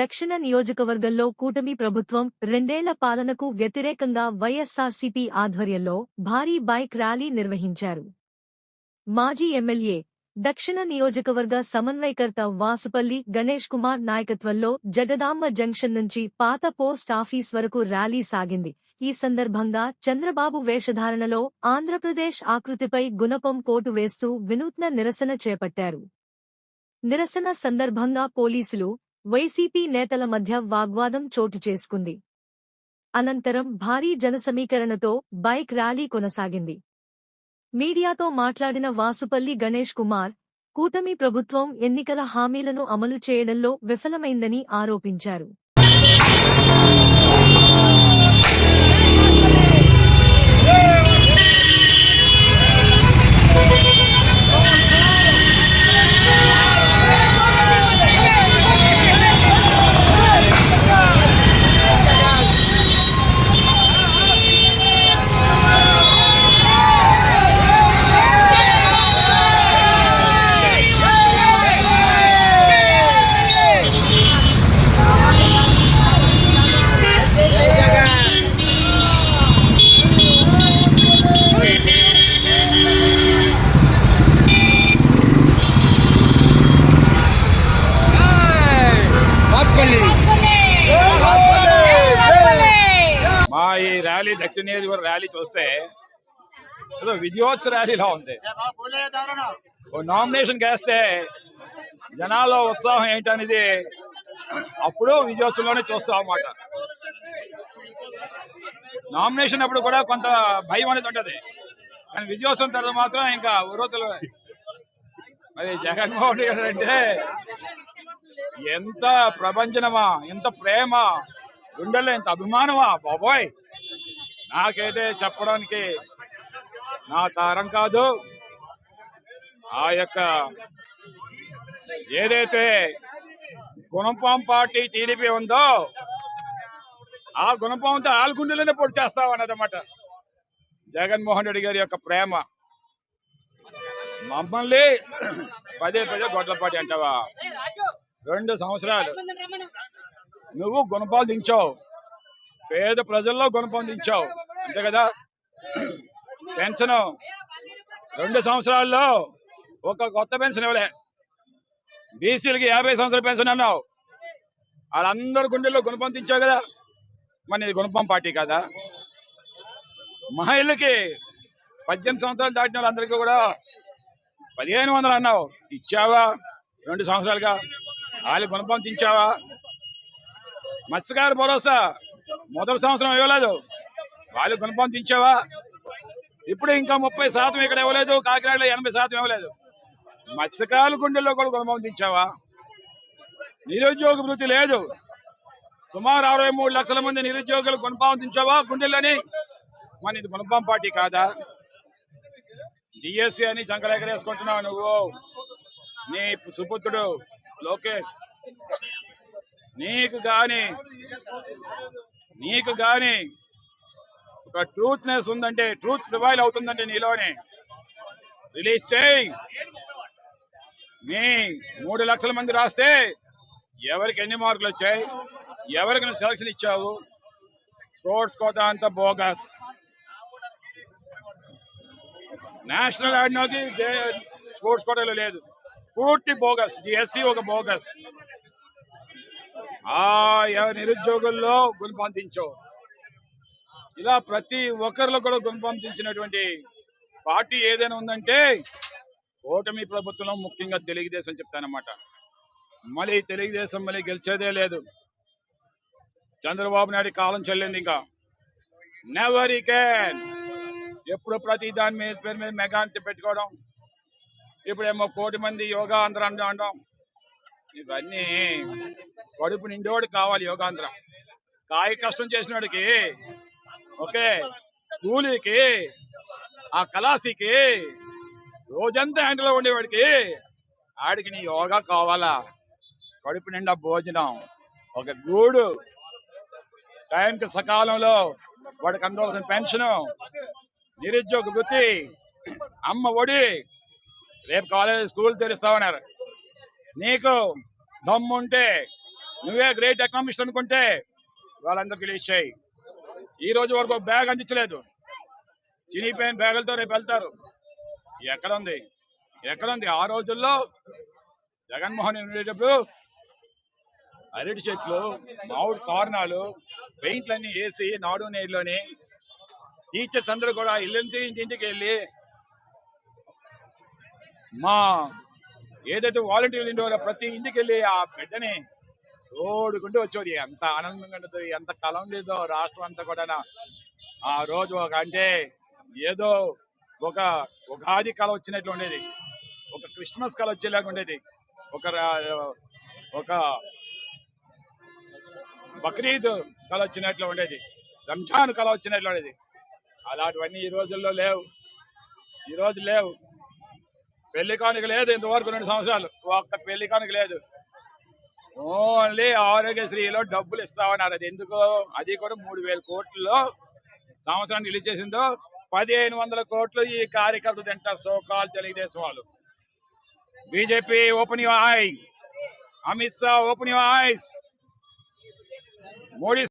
దక్షిణ నియోజకవర్గంలో కూటమి ప్రభుత్వం 2 ఏళ్ల పాలనకు వ్యతిరేకంగా వైఎస్సార్సీపీ ఆధ్వర్యంలో భారీ బైక్ ర్యాలీ నిర్వహించారు. మాజీ ఎమ్మెల్యే, దక్షిణ నియోజకవర్గ సమన్వయకర్త వాసుపల్లి గణేష్ కుమార్ నాయకత్వంలో జగదాంబ జంక్షన్ నుంచి పాత పోస్ట్ ఆఫీస్ వరకు ర్యాలీ సాగింది. ఈ సందర్భంగా చంద్రబాబు వేషధారణలో ఆంధ్రప్రదేశ్ ఆకృతిపై గుణపం కోటు వేస్తూ వినూత్న నిరసన చేపట్టారు. నిరసన సందర్భంగా పోలీసులు, వైసీపీ నేతల మధ్య వాగ్వాదం చోటు చేసుకుంది. అనంతరం భారీ జనసమీకరణతో బైక్ ర్యాలీ కొనసాగింది. మీడియాతో మాట్లాడిన వాసుపల్లి గణేష్ కుమార్, కూటమి ప్రభుత్వం ఎన్నికల హామీలను అమలు చేయడంలో విఫలమైందని ఆరోపించారు. మా ఈ ర్యాలీ దక్షిణ నియోజకవర్గ ర్యాలీ చూస్తే ఏదో విజయోత్సవ ర్యాలీలా ఉంది. నామినేషన్ వేస్తే జనాల్లో ఉత్సాహం ఏంటనేది అప్పుడు విజయోత్సవంలోనే చూస్తాం అన్నమాట. నామినేషన్ అప్పుడు కూడా కొంత భయం అనేది ఉంటది, కానీ విజయోత్సవం తర్వాత మాత్రం ఇంకా ఉరోతులు. మరి జగన్మోహన్ రెడ్డి గారు అంటే ఎంత ప్రభంజనమా, ఎంత ప్రేమ, గుండెల్లో ఎంత అభిమానమా బాబోయ్. నాకైతే చెప్పడానికి నా తరం కాదు. ఆ యొక్క ఏదైతే గుణపం పార్టీ టీడీపీ ఉందో ఆ గుణపంతో ఆల్గుండెలోనే పొడి చేస్తామన్నదన్నమాట జగన్మోహన్ రెడ్డి గారి యొక్క ప్రేమ. మమ్మల్ని పదే గొడ్లపాటి అంటావా? 2 సంవత్సరాలు నువ్వు గుణపాలు దించావు, పేద ప్రజల్లో గుణపం దించావు, అంతే కదా. పెన్షన్ 2 సంవత్సరాల్లో ఒక కొత్త పెన్షన్ ఇవ్వలే. బీసీలకి 50 సంవత్సరాల పెన్షన్ అన్నావు, వాళ్ళందరూ గుండెల్లో గుణపం దించావు కదా. మరి ఇది గుణపం పార్టీ కదా? మహిళలకి 18 సంవత్సరాలు దాటిన వాళ్ళందరికీ కూడా 1500 అన్నావు, ఇచ్చావా? 2 సంవత్సరాలుగా వాళ్ళు గుణపం దించావా? మత్స్యకారు భరోసా మొదటి సంవత్సరం ఇవ్వలేదు, వాళ్ళు గుణపం దించావా? ఇప్పుడు ఇంకా 30% ఇక్కడ ఇవ్వలేదు, కాకినాడలో 80% ఇవ్వలేదు. మత్స్యకారుల గుండెల్లో కూడా గుణపం దించావా? నిరుద్యోగ వృత్తి లేదు, సుమారు 63 లక్షల మంది నిరుద్యోగులు గుణపం దించావా గుండెల్లోని? మన ఇది గుణపం పార్టీ కాదా? డిఎస్సి అని చంకలేకరేసుకుంటున్నావు నువ్వు, నీ సుపుత్రుడు లోకేష్. నీకు గాని ఒక ట్రూత్నెస్ ఉందంటే, ట్రూత్ ప్రివైల్ అవుతుందంటే నీలోనే రిలీజ్ చేయి. నీ 3 లక్షల మంది రాస్తే ఎవరికి ఎన్ని మార్కులు వచ్చాయి, ఎవరికి నువ్వు సెలక్షన్ ఇచ్చావు? స్పోర్ట్స్ కోటా అంతా బోగస్. నేషనల్ ఆడినోకి స్పోర్ట్స్ కోటాలో లేదు, పూర్తి బోగస్. డిఎస్సి ఒక బోగస్. నిరుద్యోగుల్లో గుణపందించావు. ఇలా ప్రతి ఒక్కరిలో కూడా గుణపందించినటువంటి పార్టీ ఏదైనా ఉందంటే కూటమి ప్రభుత్వంలో ముఖ్యంగా తెలుగుదేశం చెప్తానమాట. మళ్ళీ తెలుగుదేశం మళ్ళీ గెలిచేదే లేదు. చంద్రబాబు నాయుడు కాలం చెల్లింది. ఇంకా నెవర్ ఈ క్యాన్. ఎప్పుడు ప్రతి దాని మీద పేరు మీద మెగా అంటే పెట్టుకోవడం, ఇప్పుడేమో 1 కోటి మంది యోగా ఆంధ్ర అనడం. ఇవన్నీ కడుపు నిండోడు కావాలి యోగాంధ్రం. కాయ కష్టం చేసినోడికి, ఓకే, కూలీకి, ఆ కళాశీకి, రోజంతా హ్యాండిల్లో ఉండేవాడికి, ఆడికి నీ యోగా కావాలా? కడుపు నిండా భోజనం, ఒక గూడు, టైంకి సకాలంలో వాడికి అందవలసిన పెన్షన్, నిరుద్యోగ వృత్తి, అమ్మ ఒడి, రేపు కాలేజ్ స్కూల్ తెరుస్తామన్నారు. నీకు దమ్ముంటే నువ్వే గ్రేట్ ఎకనామిస్ట్ అనుకుంటే వాళ్ళందరికీ రిలీజ్ చేయి. ఈ రోజు వరకు ఒక బ్యాగ్ అందించలేదు. చినిగిపోయిన బ్యాగులతో రేపు వెళ్తారు. ఎక్కడుంది ఆ రోజుల్లో జగన్మోహన్ రెడ్డి ఉండేటప్పుడు అరటి చెట్లు, మామిడి తోరణాలు, పెయింట్లన్నీ వేసి నాడు నేడులోని టీచర్స్ అందరూ కూడా ఇంటింటికి వెళ్ళి మా ఏదైతే వాలంటీర్లు ఉండేవారో ప్రతి ఇంటికి వెళ్ళి ఆ బిడ్డని తోడుకుంటూ వచ్చేది. ఎంత ఆనందంగా ఉంటుంది, ఎంత కళ ఉండేదో రాష్ట్రం అంతా కూడా. ఆ రోజు అంటే ఏదో ఒక ఉగాది కళ వచ్చినట్లు ఉండేది, ఒక క్రిస్మస్ కళ వచ్చేలాగా ఉండేది, ఒక బక్రీద్ కళ వచ్చినట్లు ఉండేది, రంజాన్ కళ వచ్చినట్లు ఉండేది. అలాంటివన్నీ ఈ రోజుల్లో లేవు. ఈ రోజు లేవు. పెళ్లి కానుక లేదు ఇంతవరకు 2 సంవత్సరాలు, ఒక్క పెళ్లి కానుక లేదు. ఓన్లీ ఆరోగ్యశ్రీలో డబ్బులు ఇస్తామన్నారు. అది ఎందుకో, అది కూడా 3,000 కోట్లలో సంవత్సరానికి రిలీజ్ చేసిందో 1,500 కోట్లు ఈ కార్యకర్తలు తింటారు. సోకాల్ తెలుగుదేశం వాళ్ళు. BJP open your I, Amit Shah open your eyes. Modi